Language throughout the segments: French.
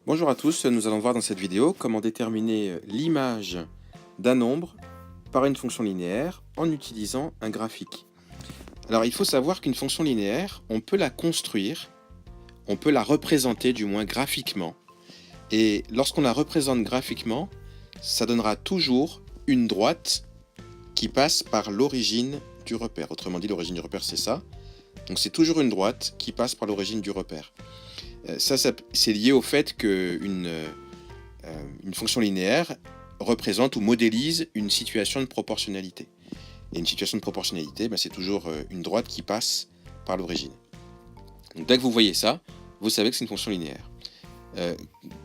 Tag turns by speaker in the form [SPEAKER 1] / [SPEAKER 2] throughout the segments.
[SPEAKER 1] Bonjour à tous, nous allons voir dans cette vidéo comment déterminer l'image d'un nombre par une fonction linéaire en utilisant un graphique. Alors il faut savoir qu'une fonction linéaire, on peut la construire, on peut la représenter du moins graphiquement. Et lorsqu'on la représente graphiquement, ça donnera toujours une droite qui passe par l'origine du repère. Autrement dit, l'origine du repère c'est ça. Donc c'est toujours une droite qui passe par l'origine du repère. Ça c'est lié au fait qu'une une fonction linéaire représente ou modélise une situation de proportionnalité. Et une situation de proportionnalité, c'est toujours une droite qui passe par l'origine. Donc dès que vous voyez ça, vous savez que c'est une fonction linéaire.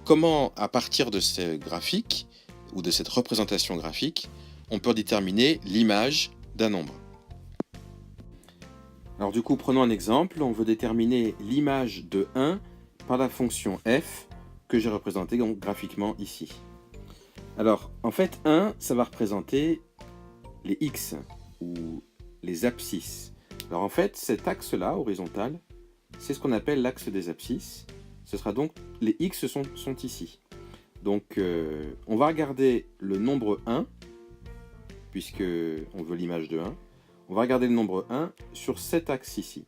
[SPEAKER 1] Comment, à partir de ce graphique, ou de cette représentation graphique, on peut déterminer l'image d'un nombre? Alors du coup, prenons un exemple. On veut déterminer l'image de 1 par la fonction f que j'ai représentée donc graphiquement ici. Alors, en fait, 1, ça va représenter les x, ou les abscisses. Alors en fait, cet axe-là, horizontal, c'est ce qu'on appelle l'axe des abscisses. Ce sera donc, les x sont ici. Donc, on va regarder le nombre 1, puisque on veut l'image de 1. On va regarder le nombre 1 sur cet axe ici.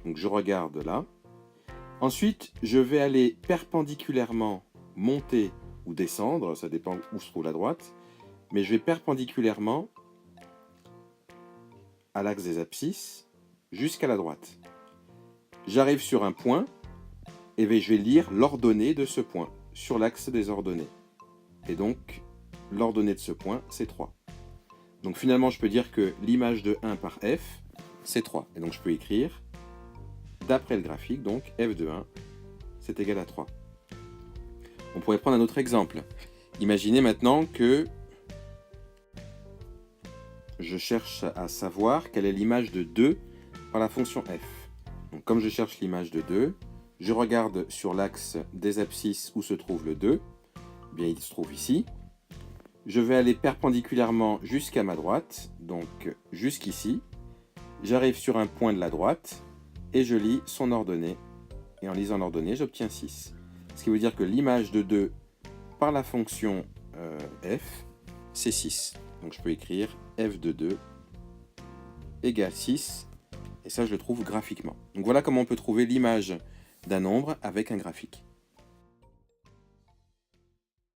[SPEAKER 1] Donc je regarde là. Ensuite, je vais aller perpendiculairement monter ou descendre, ça dépend où se trouve la droite, mais je vais perpendiculairement à l'axe des abscisses jusqu'à la droite. J'arrive sur un point et je vais lire l'ordonnée de ce point sur l'axe des ordonnées. Et donc, l'ordonnée de ce point, c'est 3. Donc finalement, je peux dire que l'image de 1 par f, c'est 3. Et donc je peux écrire, d'après le graphique, donc f de 1, c'est égal à 3. On pourrait prendre un autre exemple. Imaginez maintenant que je cherche à savoir quelle est l'image de 2 par la fonction f. Donc comme je cherche l'image de 2, je regarde sur l'axe des abscisses où se trouve le 2. Eh bien, il se trouve ici. Je vais aller perpendiculairement jusqu'à ma droite, donc jusqu'ici. J'arrive sur un point de la droite et je lis son ordonnée. Et en lisant l'ordonnée, j'obtiens 6. Ce qui veut dire que l'image de 2 par la fonction f, c'est 6. Donc je peux écrire f de 2 égale 6. Et ça, je le trouve graphiquement. Donc voilà comment on peut trouver l'image d'un nombre avec un graphique.